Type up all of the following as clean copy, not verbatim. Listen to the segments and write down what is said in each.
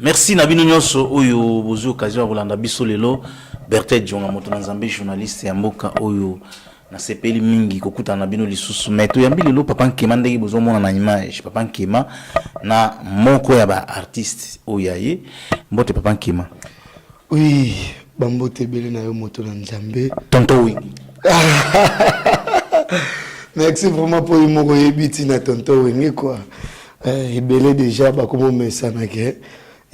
Merci Nabino Nyoso oyo bozu occasion kolanda biso lelo Berthet Dionga moto na Nzambe journaliste ya mboka oyo na sepeli mingi kokuta na bino lisusu meto yambi lelo Papa Nkema ndenge bozo mona na image Papa Nkema na moko ya ba artiste oyaye mbote Papa Nkema. Oui, bambote bele na yo moto na Nzambe Tonton Wingi. Merci vraiment pour mon yebiti na Tonton Wingi quoi. Ebele déjà ba komo mesana ke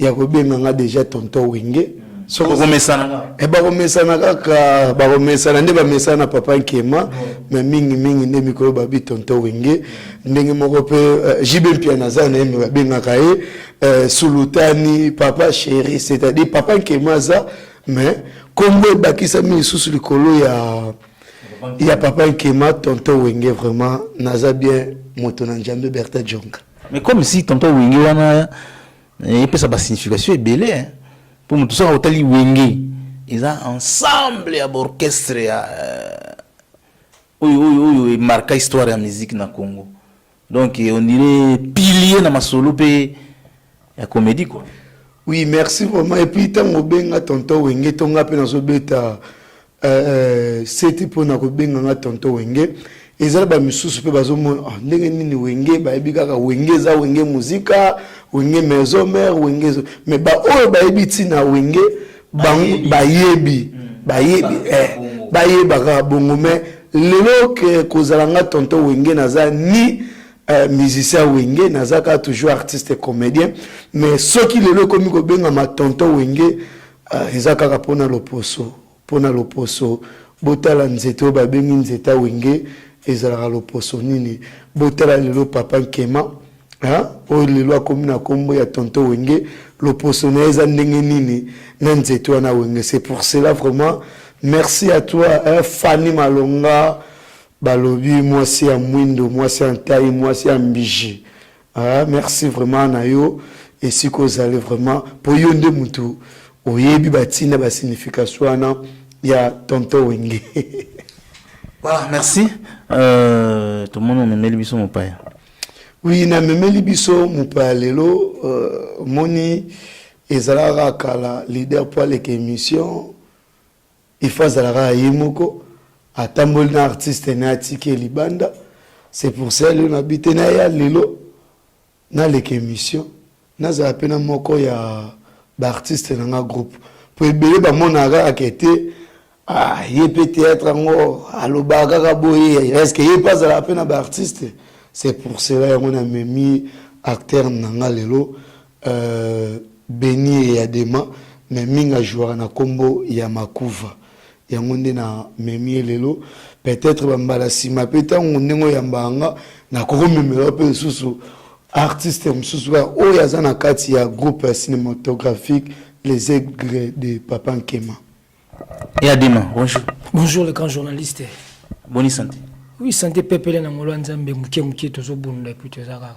ya ko benga déjà Tonton Wingi. So ko mesana ba ko mesana kaka ba ko mesana nde ba mesana Papa Nkema mais mingi nde mikolo ba bi Tonton Wingi ndenge moko pe jibe mpia nazana me ba benga kae sulutani papa chéri c'est-à-dire Papa Nkema za mais kombo bakisa mi susu likolo ya Papa Nkema Tonton Wingi vraiment naza bien moto na Nzambe Berthet Dionga. Mais comme si Tonton Wingi wana il peut ça ba signification est belle hein. Pour tout ça hôtel Wingi ils ont ensemble à orchestre oui marqué histoire de la musique na Congo. Donc on dirait pilier na masolo pe ya comédie quoi. Oui, merci vraiment et puis tant benga Tonton Wingi tonga pe na so beta c'était pour na ko benga Tonton Wingi ezala ba misusu pe bazomona ndenge nini Wingi ba ebi kaka Wingi za Wingi muzika Wingi maison mère Wingi mais ba oyo ba ebi tina Wingi ba yebi ka bongo mais lelo que kozalanga Tonton Wingi naza ni musicien Wingi naza ka toujours artiste et comédien mais ce qui lelo komi ko benga ma Tonton Wingi ezaka ka pona loposo botala nzeto ba bengi nzeta Wingi ezalaka loposo nini botala lelo Papa Nkema o lelo akomi na kombo ya Tonton Wingi loposo na eza ndenge nini na nzeto wana Wingi. C'est pour cela vraiment merci à toi Fanny Malonga balobi mwasi ya mwindo mwasi ya ntai mwasi ya mbiji merci vraiment na yo et si kozale vraiment po yo nde mutu oyebi batina ba signification wana ya Tonton Wingi. Voilà, merci. Tout le monde memeli biso mopaya. Oui, na memeli biso mopaya lelo moni ezalaka kala leader pour l'émission. Il faut zalaka yimoko atamboli na artiste na atiki libanda. C'est pour ça le na bitena ya lelo na l'émission. Na za pena moko ya ba artiste na groupe. Pour ebele ba monaka akete il peut être à l'obaga boye est-ce qu'il est pas à la peine à artiste. C'est pour cela qu'on a mis acteur nanga lelo Beni et Adema mais minga jouer na combo ya makuva ya ngonde na memi lelo peut-être bambala sima peta ngondengo ya mbanga na koko memelo pe susu artiste mususu o ya zana kati ya groupe cinématographique Les Aigles de Papa Nkema. Et Adema, bonjour. Bonjour le grand journaliste. Bonne santé. Oui, santé pepele na ngolo nzambe muke tozo bunda puis tozaka.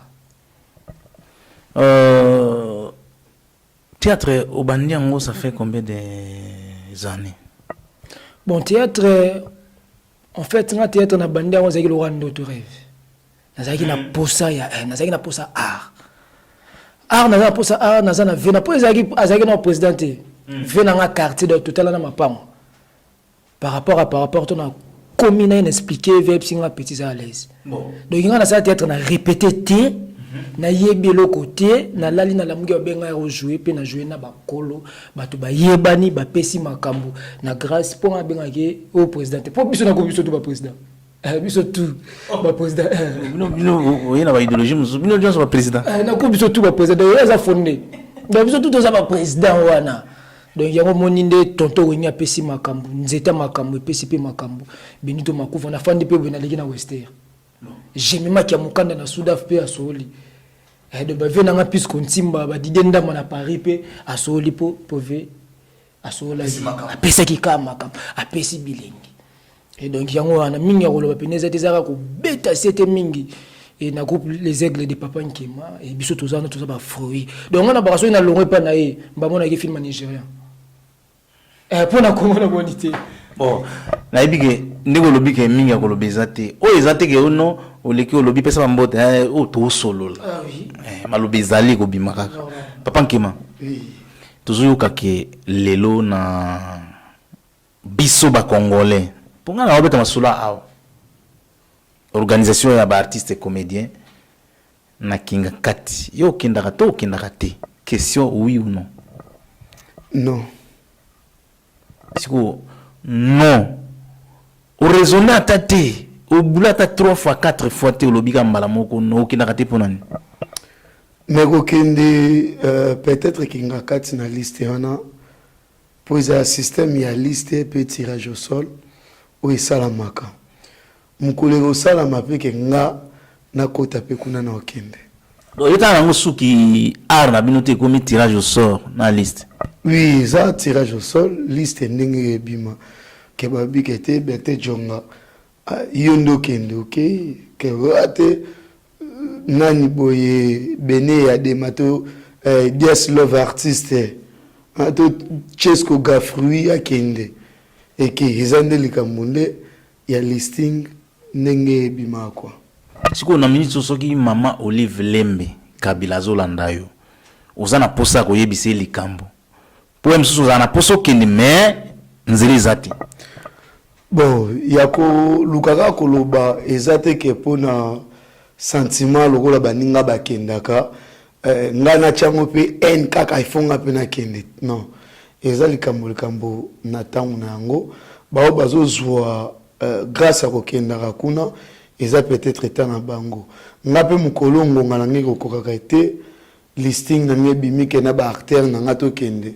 Théâtre au Bandiango, ça fait combien d'années? Bon, théâtre en fait, na théâtre na Bandiango zaki le rwanda de rêve. Nazaki na posa ya nazaki na posa art. Art na posa art na vena po zaki na présidente. Venant à quartier de tout à l'heure par rapport à on a combiné expliqué verbe singa petit à l'aise. Donc il y a ça théâtre na répété té na yebi le côté na lali na lamugi benga jouer pe na jouer na ba kolo batu ba yebani ba pesi makambo na grâce pour nga benga ke au président pour biso na ko biso tout ba président biso tout ba président non il y a ba idéologie bino gens ba président na ko biso tout ba président ya fondé biso tout za ba président wana. Donc il y a un monde Tonton Wingi a pesi makambu nzeta makambu pesi pe makambu benito makuva na fandi pe bena leki na wester j'ai même qui a mukanda na Soudaf pe asoli de ba vena nga pis kontimba ba didenda na Paris pe asoli po pove asola a pesi ki kama a pesi bilingi et donc yango wana mingi rolo ba peneza tezaka ko beta c'était mingi et na groupe Les Aigles de Papa Nkema et biso tozana toza ba fruit donc on a ba so na longue pa na e ba mona ki film nigérien pour la communauté. Bon, na ibige ndego lobi ke mingi ko lobezate. O ezate ke ono oleki o lobi pesa mbote o to solo la. Ah oui. Malobezali ko bimaka. Papa Nkema. Oui. Toujours kake lelo na biso ba congolais. Pour nga na obeta masula aw. Organisation ya ba artiste comédien na kinga kati. Yo kindaka to kindaka te. Question oui ou non? Non. Siko non. O raisonner atate. O boula ta 3 fois 4 fois te lobika mbala moko no kindaka te ponani. Mais kokende peut-être kinga kati na liste wana pour un système ya liste pe tirage au sol ou esalamaka. Mukule ko salama pe ke nga na kota pe kuna na okende. Donc yeta nango suki art na binote komi tirage au sort na liste. Oui, ça tirage au sol liste ndenge bima ke babi ke te bete jonga yondo kende OK ke wate nani boye bene ya de mato Dias Love artiste mato Chesco Gafrui akende eke izande likamunde ya listing ndenge bima kwa Siko na minute soki mama Olive Lembe Kabila zolanda yo ozana posa ko yebise likambo po msusu zana poso kende me nzeli zati. Bon yako lukaka koloba ezate ke pona sentiment lokola baninga bakendaka nga na chango pe en kaka ifonga pe na kende non eza likambo na tangu na yango bao bazozwa grâce à kokendaka kuna eza peut-être état na bango nga pe mukolongo nga nangi kokokaka te listing na nge bimike na ba acteur na nga to kende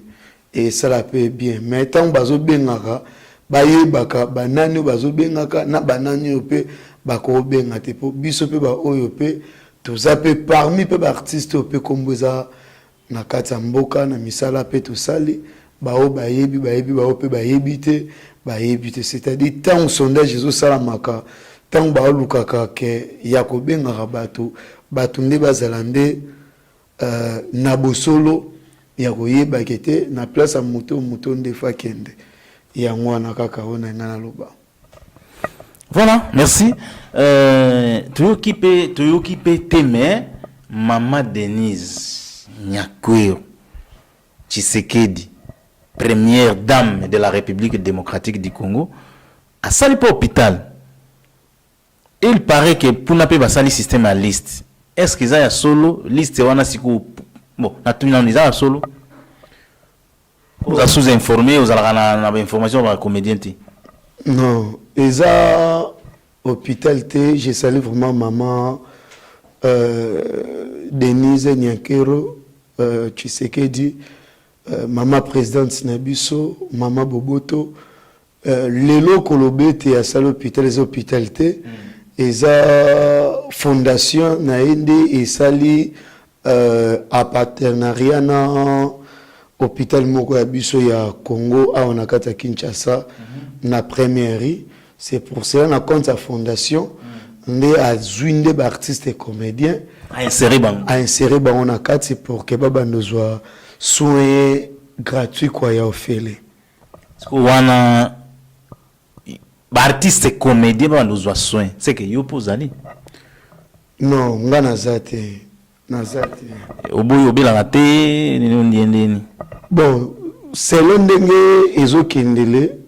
et ça la peut bien mais tant bazo bengaka bayebaka banani bazo bengaka na banani ope bako benga te po biso pe ba oyo pe toza pe parmi pe ba artiste ope komboza na kata mboka na misala pe to sali ba o bayebi ba ope bayebi te c'est-à-dire tant sondage ezo sala maka tant ba lukaka ke ya ko benga bato nde bazalande na bosolo ya koyeba kete na place moto nde fa kende ya ngwana kaka ona ngana loba. Voilà, merci. Tu occupé teme Mama Denise Nyakweo Tshisekedi, première dame de la République démocratique du Congo, a sali pas hôpital. Il paraît que pour n'a pas sali système à liste. Est-ce qu'ils a solo liste wana siku bon, na a solo. Vous avez sous-informé, vous avez na information par la comédienne. Non, eza hôpital te, je salue vraiment maman Denise Nyakweo Tshisekedi, maman présidente Nabiso, maman Boboto, lelo kolobete ya sali hôpital les hôpital te, eza fondation na ende esali a partenariat na hôpital moko ya biso ya Congo a on a kata Kinshasa na première. C'est pour cela na compte sa fondation nde azwinde ba artiste et comédien a inséré bango na kati pour que baba ndozwa soins gratuits kwa ya ofele. Parce que wana ba artiste et comédien baba ndozwa soins c'est que yo pozali non nga nazate oboyo obela na te ndeni bon selon ndenge ezokendele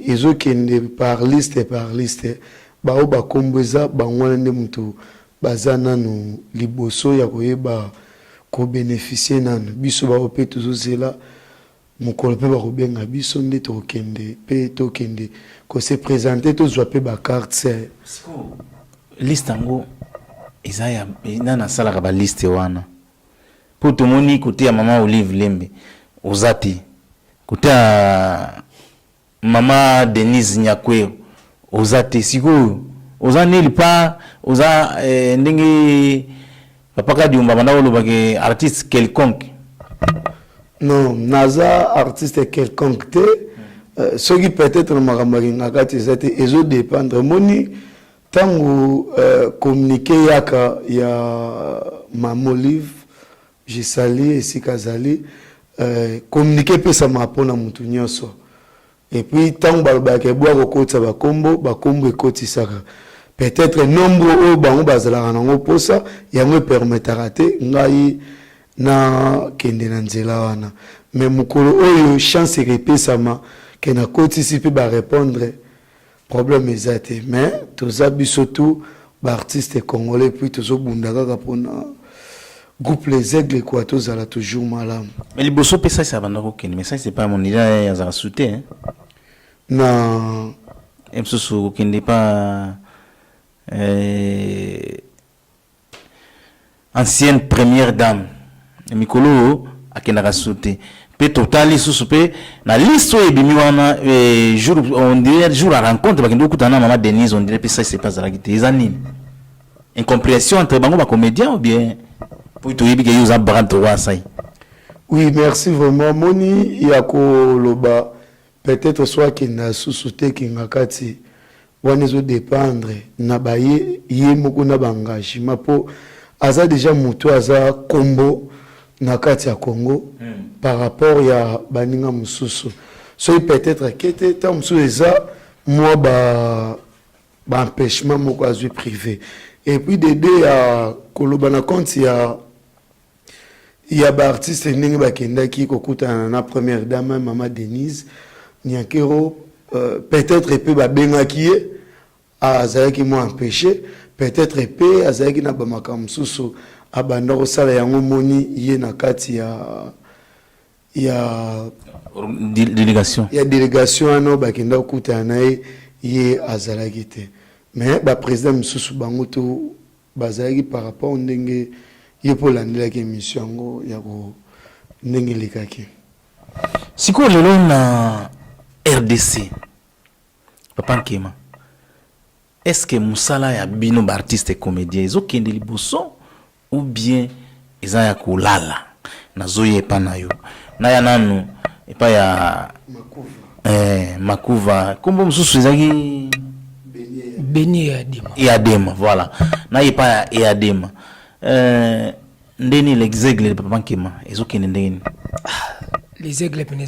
ezokende par liste bao bakombweza bangwana nde mutu baza nanu liboso ya koyeba kobénéficier nanu biso bao pe tozozela mokolo pe bakobenga biso nde tokende pe tokende kose présenter tozwa pe bacarte liste yango eza ya nana asalaka baliste wana po tomoni kote ya mama Olive Lembe oza te kote ya mama Denise Nyakweo oza te sikoyo oza neli pa oza ndenge papa Kadiumba banda olobake artiste quelconque. Non, naza artiste quelconque te soki peut-être na makambo ngaka te eza te ezo dépendre moni tango communiquer yaka ya mama Olive je sali esika zali communiquer pesa mapona mutu nyonso et puis tango balobaka bwa kokotisa bakombo ekotisaka peut-être nombre oyo bango bazalaka nango posa yango permettra te ngai na kende na nzela wana mais mukolo oyo chance repesama ke na kotisi pe ba répondre problème ezate mais toza biso tout ba artiste congolais puis tozo bundaka kapona groupe les aigles quoi tozala toujours malamu mais liboso pe ça banda ko kende mais ça c'est pas mon idée ya za souté hein na emsusu kende pas ancienne première dame mikolo akendaka sauter pe totali susu pe na liste oyo ebimi wana jour on dirait jour à rencontre bakende okutana mama Denise on dirait pe ça c'est pas za la guité ezanini incompréhension entre bango ba comédien ou bien pour toyebi ke yoza brand trois sai. Oui, merci vraiment moni ya ko loba peut-être soit qu'il na sous-sauté qui ngakati wana zo dépendre na baye yemoko na bangagement po aza déjà muto aza kombo na kati ya Congo par rapport ya baninga mususu so peut-être kete tant mususu eza moi ba empêchement moko azui privé et puis de deux ya koloba na compte ya ba artiste ndenge bakendaki kokutana na première dame mama Denise Nyakero peut-être peut ba bengaki azalaki mo empêché peut-être peut azalaki na ba makamsusu abanda kosala yango moni ye na kati ya délégation ano bakenda kokutana ye azalaki te mais ba président msusu bango to bazalaki par rapport ndenge ye po landelaki émission yango ya ko ndenge likaki siko lelo na RDC Papa Nkema est-ce que musala ya bino ba artiste comédien ezokende liboso ou bien eza ya kolala nazoye epa na yo na ya nanu epa ya makuva kombo mususu ezaki Beni ya Dema voilà na epa ya Dema ndeni les aigles de Papa Nkema ezokende ndeni les aigles pene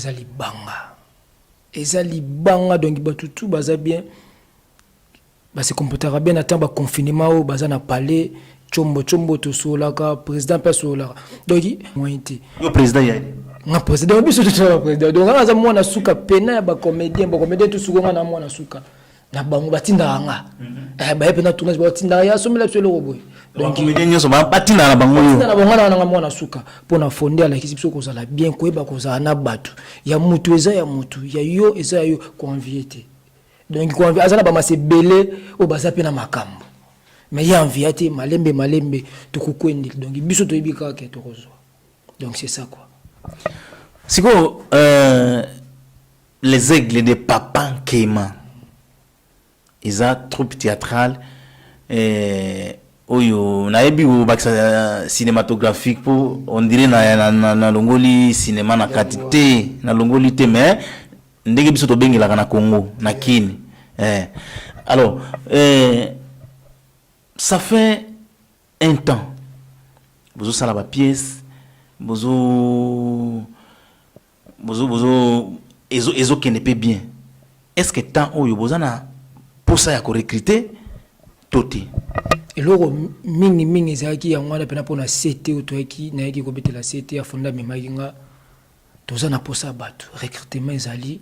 eza libanga donc batutu baza bien se comportera bien attend ba confinement au baza na palais chombo to solaka président pe solaka donc moyité yo président ya na président biso to président donc aza mwana suka pena ba comédien tout suka na mwana suka na bango batinda nga ba pena tournage batinda ya somela tselo roboy donc comédien nyoso ba batinda na bango yo na bango na mwana suka pona fonder la kisi biso ko sala bien ko ba ko za na batu ya mutu eza ya mutu ya yo eza ya yo convié donc convié azana ba masebele o baza pe na makambo mais ya envié malembe tukukwendi donc biso to yibika ke to kozo donc c'est ça quoi siko les aigles de Papa Nkema isa troupe théâtrale oyo nayebi o bakisa cinématographique pour on dirait na longoli cinéma na qualité na longoli te mais ndenge biso to bengela na Congo na kini alors ça fait un temps bozo sala ba pièce bozo ezo kene pe bien est-ce que temps oyo bozana pour ça ya ko recruter toti eloko mingi ezaki yango na pena pona CT otoyaki na yaki ko betela CT ya fonda memakinga tozana posa batu recrutement ezali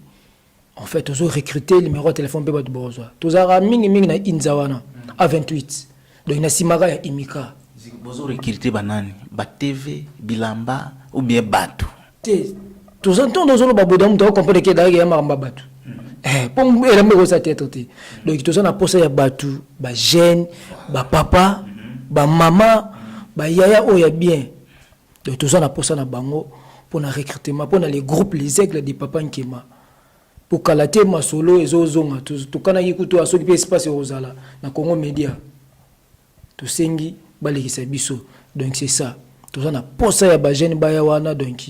en fait tozo recruter numéro de téléphone pe batu bozo tozara mingi na inzawana a 28 donc na simaka ya imika bozo recruter banani ba TV bilamba ou bien batu te tozantons dans ba bodam to comprendre que d'ailleurs ya maramba batu pour elle me sa tête donc tozana posa ya batu ba jeune ba papa ba mama ba yaya oya bien donc tozana posa na bango pour na recrutement pour les groupes les aigles de Papa Nkema pour kalater ma solo ezozonga to kana yikuto asoki pe espace rozala na Congo Media to sengi balekisa biso donc c'est ça tozana posa ya ba jeune ba ya wana donc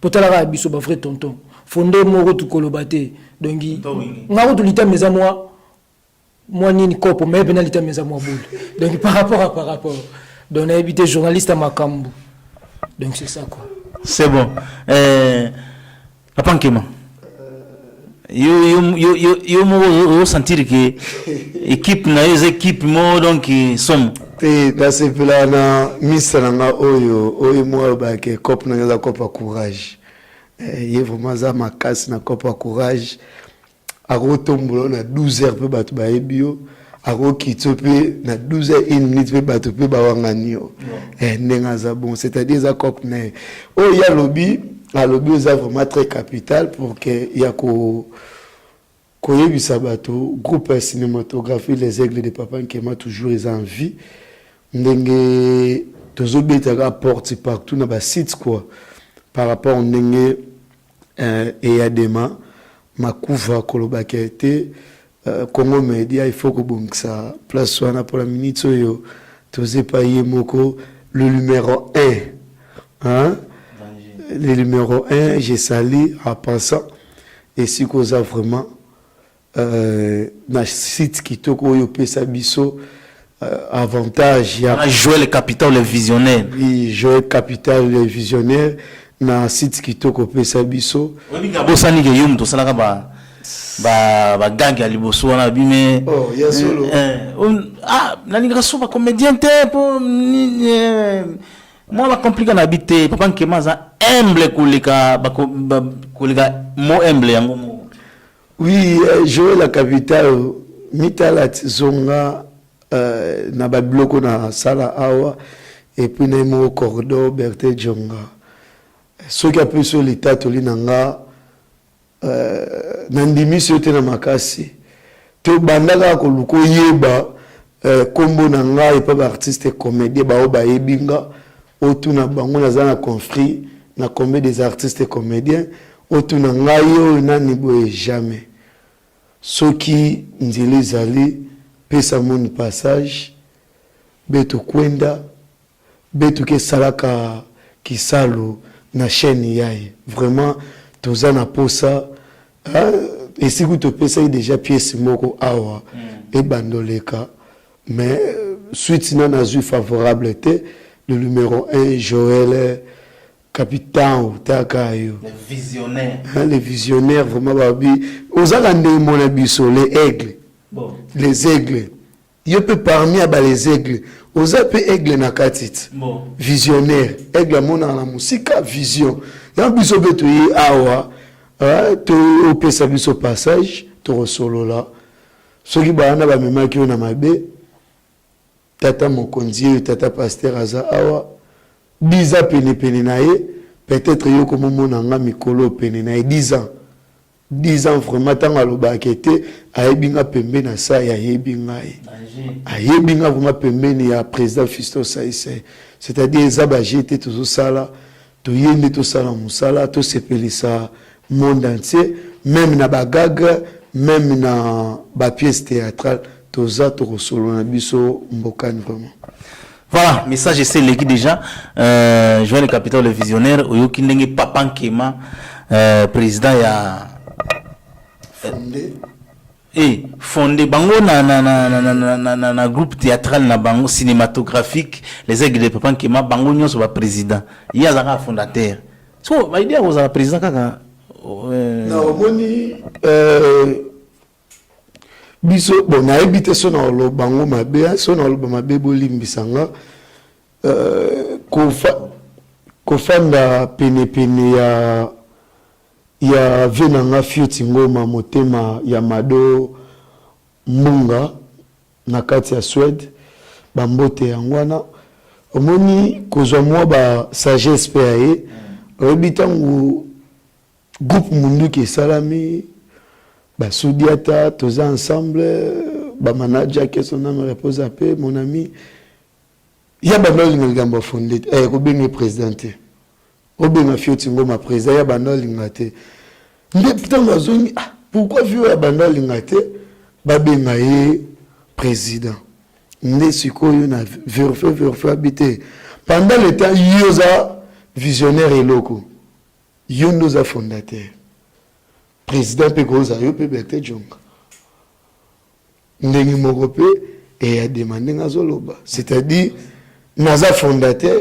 potala biso ba vrai tonton fondé moko tukolobate donc ngako tulita meza moi nini kopo mais bena lita meza moi boule donc par rapport donc éviter journaliste à makambu donc c'est ça quoi c'est bon Papa Nkema yo mo sentir que équipe na équipe mo donc somme te nasepela na misa na nga oyo mwa bake cop na nga cop à courage ye vraiment za makasi na cop à courage akotombola na 12h pe bato bayebi yo akokitso pe na 12h01 pe bato pe bawangani yo ndenge aza bon c'est-à-dire za cop na ye oyo ya lobi oza vraiment très capital pour que ya koyebisa bato groupe cinématographie les aigles de Papa Nkema toujours ils en vie ndenge tozobetaka porte partout na ba site quoi par rapport ndenge eyadema makuva kolobaka ete Congo Media il faut que bongisa place wana pour la minute oyo tozepa ye moko le numéro 1 hein le numéro 1 j'ai sali en passant et si causa vraiment na site kitoko oyo pesa biso avantage ya jouer le capital le visionnaire oui jouer capital le visionnaire na site kitoko pesa biso oui bosani ke yum to salaka ba gangi ya liboso wana bime oh ya solo nalinga soba comédien te po moi la compliqué na habiter Papa Nkema za humble koleka mo humble yango mo. Oui, jouer la capitale, Mitalat Zonga, na babloko na sala awa, et puis na mo corridor Berthe Djonga. Ce qui a pu sur l'état toli nanga, nandimi sote na makasi. Te bandaka ko luko yeba, kombo nanga et pas artiste comédien ba oba yebinga, otuna bango na zana conflit na combien des artistes comédiens. Otuna ngayo nani boye jamais soki nzili zali pesa mon passage beto kwenda beto ke salaka kisalo na chaîne yaye vraiment toza na posa et si vous te pesa déjà pièce moko awa et bandoleka mais suite na nazu favorable était le numéro 1 Joël Capitaine Takayo. Le visionnaire. Les visionnaires, vraiment, babi. Aux Alandais, mon abisso, les aigles. Bon. Les aigles. Il peut parmi à les aigles. Aux appels aigles nakatit. Bon. Visionnaire. Aigle, mon la musique, vision. Y'a un bisso betoye, awa. Tu opé sa bisso passage, tu resolo là. Ce qui va en avoir même qui on a mabé. Tata Mokonzi, tata pasteur Aza, awa. Biza pene na ye peut-être yo comme monanga mikolo pene na ye 10 ans vraiment tant aloba kete ayebinga pembe na sa ya yebinga ayebinga vraiment pembe ni ya président Fisto Saïse c'est-à-dire zaba jete to sala to yende to sala musala to sepelisa monde entier même na bagaga même na ba pièce théâtrale to za to solo na biso mbokani vraiment. Voilà, message c'est l'équipe déjà. Joël le capital le visionnaire, Oyoki ndenge Papa Nkema, président ya fondé bango na groupe théâtral na bango cinématographique les aigles de Papa Nkema bango nyonso ba président. Il y a un fondateur. So, va idée aux président kaka na omoni biso bon na ebité so na lo bango mabe so na lo mabe bolimbisanga kofanda pene ya venanga fioti ngoma motema ya Mado Munga na kati ya Suède bambote yangwana omoni kozwa mwa ba sagesse pe aye obitangu groupe mundu ke salami ba Soudiata tous ensemble ba manager qui son nom repose à paix mon ami ya banol ngamba fondé ko benga présidenté o benga fioti ngoma président ya banol ngate mais putain bazongi pourquoi vieux ya banol ngate ba benga ye président ndé sikoyo na vérifier habiter pendant le temps yoza visionnaire et loco yo nous a fondateur président Pegoza yo pe Berthe Djonga ndenge moko pe et a demandé ngazoloba c'est-à-dire naza fondateur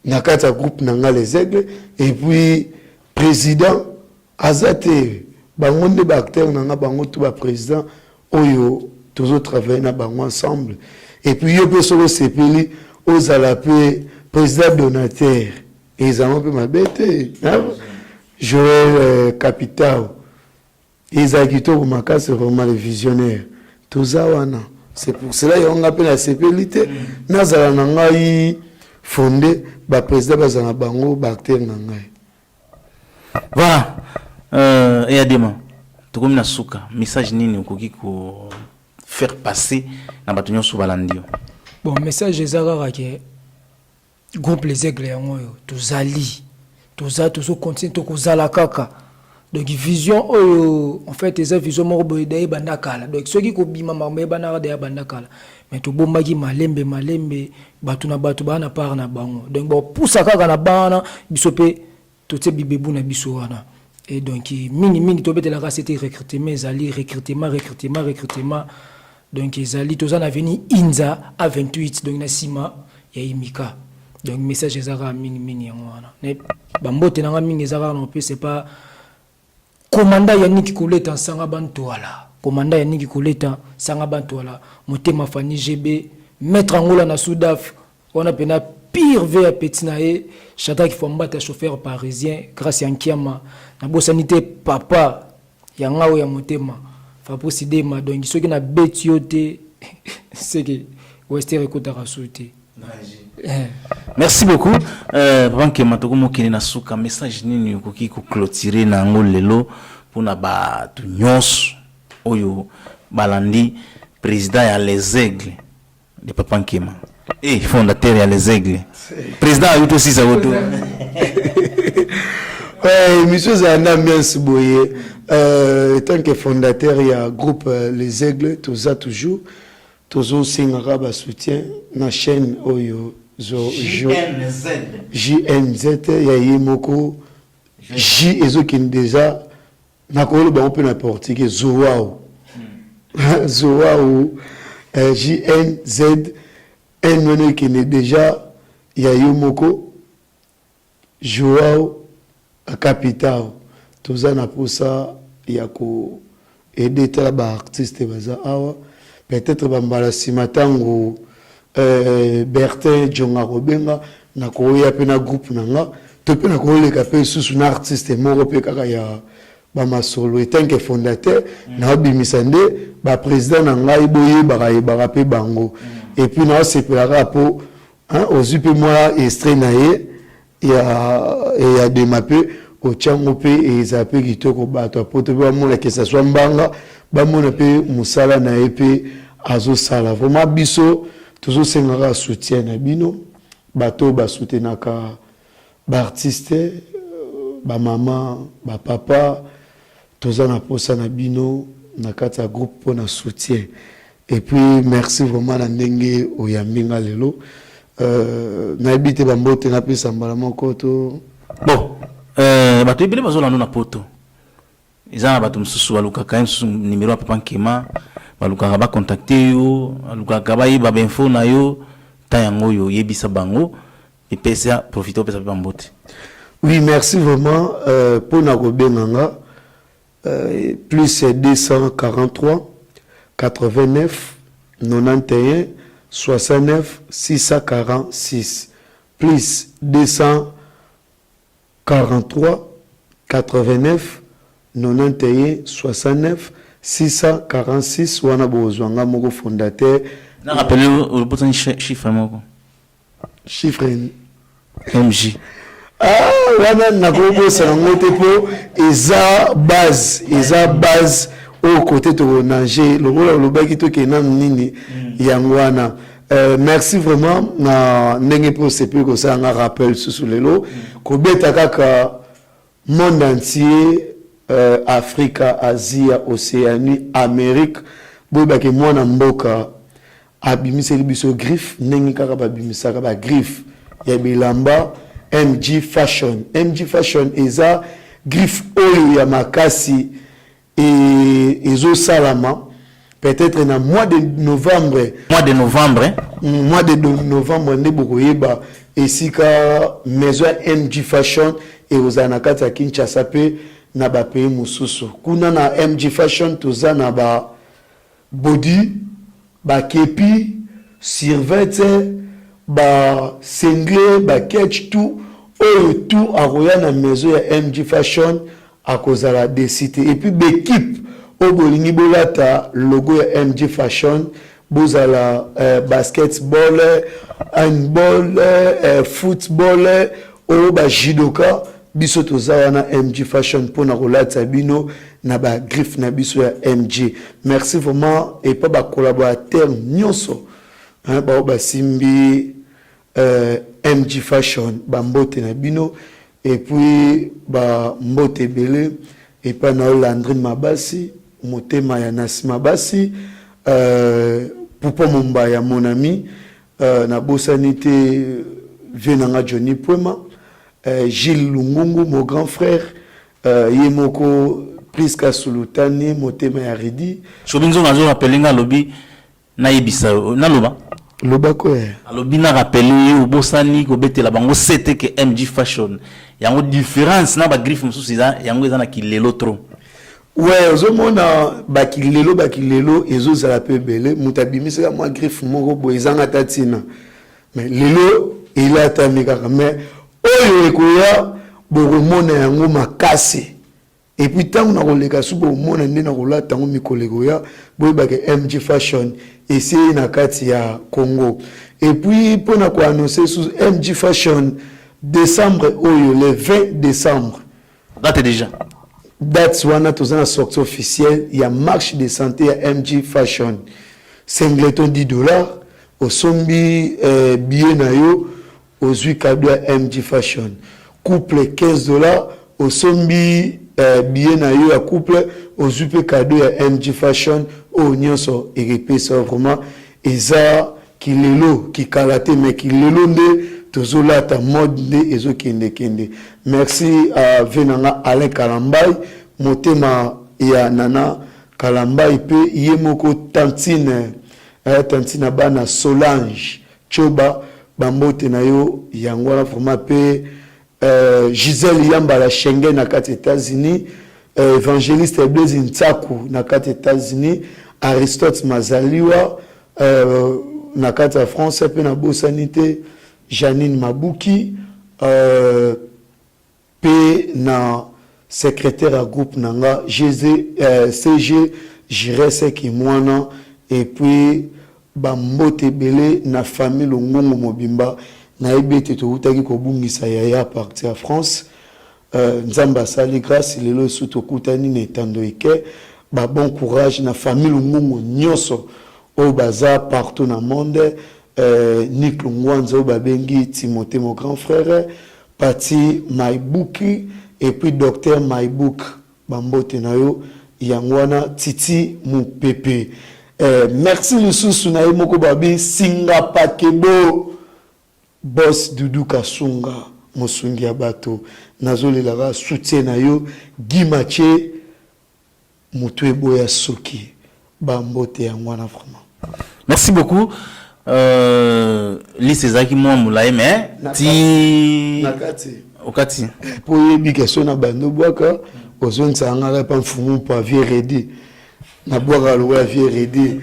nakata groupe nanga les aigles et puis président azate bango nde ba acteur nanga bango tout ba président oyo toujours travailler na bango ensemble. Et puis yo pe solo sepeli aux alapé président donateur et ils ont peu ma bête Joël Capital ils ont quitté au Maca c'est vraiment les visionnaires tout ça wana c'est pour cela on appelle la sepelité nazala nangai fondé ba président bazana bango bactère nangai voilà et adema tokomi na suka message nini okoki ko faire passer na bato nyonso balandio bon message ezalaka ke groupe les aigles yango oyo tozo continue tokozala kaka donc vision oyo en fait eza vision moko boye daye banda kala donc soki kobima makambo ebana daye banda kala mais tobombaki malembe bato na bato bana part na bango donc bon poussa kaka na bana biso pe totie bibebu na biso wana et donc mingi tobetelaka c'était recrutement ezali recrutement donc ezali toza na veni Inza à 28 donc na sima ya Imika donc message ezaka mingi yango wana ne bambote nanga mingi ezaka non plus c'est pas commandant Yannick Koleta sanga bantoala commandant Yannick Koleta sanga bantoala motema fani GB maître angola na Soudaf on a pena pire vers petit nae chata qui faut mbata chauffeur parisien grâce à Nkiama na bosanité papa yangao ya motema fa possidema donc soki na betiote c'est que Wester ekotaka souté. Merci beaucoup. Papa Nkema toko mokili na suka message nini okoki ko clôturer na ngo lelo pona ba tu nyonso oyo balandi président ya les aigles de Papa Nkema et fondateur ya les aigles président a eu aussi sa photo monsieur Zana Miens Boye tant que fondateur il y a groupe les aigles tout ça toujours singara ba soutien na chaîne oyo JNZ ya yimoko J ezokin déjà na kolo ba open na portugais zoao JNZ n qui est déjà ya yimoko Joao capital tout ça na pour ça ya ko aider ba artiste baza awa peut-être bambala simatango Bertin Djonga Robenga na koya pe na groupe nanga to pe na koleka pe susu na artiste moko pe kaka ya ba masolo etant que fondateur na bimisande ba président nanga iboye ba pe bango et puis na sepelaka po aux peu moi extrait nae ya de mape au chango pe et zape kitoko bato poto ba mola que ça soit mbanga ba mona pe musala na epe azo sala vraiment biso toujours sengaka soutien na bino bato ba soutenaka ba artiste ba maman ba papa toza na posa na bino na kati ya groupe pour na soutien et puis merci vraiment na ndenge oyambinga lelo na ebite ba mbote na pesa mbala moko to bon bato ebele bazolanda na poto ezana bato msusu balukaka msusu numéro ya Papa Nkema balukaka ba contacter yo balukaka ba yiba info na yo ta yango yo yebisa bango et pesa profiter pesa pa mbote. Oui, merci vraiment pour na kobenanga plus 243 89 91 69 646 plus 243 89 91 69 646 wana bozwanga moko fondateur na rappelé le botton chiffre moko chiffre MJ wana na kobo sango te po eza base au côté to nager le baki to kena nini yangwana merci vraiment na ndenge po sepe ko ça nga rappel sous lelo ko beta kaka monde entier Afrique, Asie, Océanie, Amérique, bobaki mwana mboka abimiseli biso griffe ndenge kaka babimisaka ba griffe ya bilamba MG Fashion eza griffe oyo ya makasi ezo salama peut-être na mois de novembre nde bokoyeba esika maison MG Fashion ezana kati ya Kinshasa pe na ba pays mususu kuna na MG Fashion toza na ba body ba kepi survêt ba single ba catch tout oyo tout aroya na maison ya MG Fashion à cause de la décité et puis l'équipe au bolingi bolata logo ya MG Fashion bozala basketball handball football au ba judoka biso toza na MG Fashion pour na rolata bino na ba griffe na biso ya MG. Merci vraiment et pas ba collaborateur nyonso hein ba simbi MG Fashion ba mbote na bino et puis ba mbote belé et pas na Landrine Mabasi motema ya Nasi Mabasi Poupa Mumba ya mon ami na bosanité venanga Johnny Poema Gilles Lungungu mon grand frère yemoko Priska Sulutani motema ya Ridi Shobinzo ngazo rappelinga lobi na yebisa na loba lobako alobi na rappelé obosani ko betela bango c'était que MG Fashion yango différence na ba griffe mususu yango eza na kilelo trop. Ouais, ozomona bakilelo ezozala pe belé mutabimisa moi griffe moko boyezanga tatina mais lelo ilata mikaka mais oyo ekoya bokomona yango makasi et puis tant na koleka subo mona ndena kolata yango mikoleko ya boyebake MG Fashion essayé na kati ya Congo et puis pour na ko annoncer sous MG Fashion décembre oyo le 20 décembre date déjà date wana tozana sortie officielle il y a marche de santé à MG Fashion singleton $10 au sombi billet na yo aux 8 cadeaux à MG Fashion couple $15 au sombi billet na yo à couple aux 8 cadeaux à MG Fashion au nyonso et ça vraiment eza kilelo ki kalate mais kilelo nde tozola ta mode nde ezo kende. Merci à Venanga Alain Kalambay motema ya Nana Kalambay pe yemoko tantine bana Solange Choba bambote na yo yangwana format pe Gisèle Yamba la Schengen na kati États-Unis évangéliste Blaise Ntsaku na kati États-Unis Aristote Mazaliwa na kati ya France pe na bosanité Janine Mabuki pe na secrétaire à groupe nanga CG Jirese Kimwana et puis bambote belé na famille Longongo Mobimba na ebete to utaki ko bungisa ya partir à France nzamba sali grâce lelo suto kutani ne tando ike ba bon courage na famille Longongo nyonso au bazar partout dans le monde Nick Lungwanzo babengi Timothée mon grand frère Pati Maibuki et puis docteur Maibouk bambote nayo yangwana Titi Mupepe merci le sous na moko babi Singa Pakebo boss Dudu Kasunga mosungi ya bato nazolela soutien na yo Gimache Mutwe boya soki bambote yangwana vraiment. Merci beaucoup. Lise zaki mwa mulaye mais ti nakati okati pour yebi question na bando bwaka ozonza ngaka pa mfumu pa vie ready na bwaka lo ya vie ready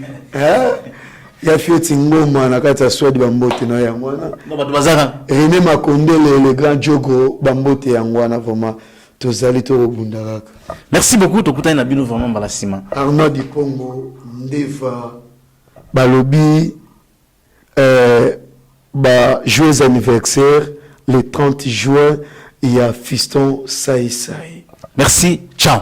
ya fieti ngoma nakati ya swadi bambote na yangwana no bato bazaka René Makondele le grand jogo bambote yangwana vraiment tozali to bundaka. Merci beaucoup tokutani na bino vraiment balasima Arnaud Dipongo Ndeva balobi joyeux anniversaire le 30 juin il y a Fiston Saï. Merci, ciao.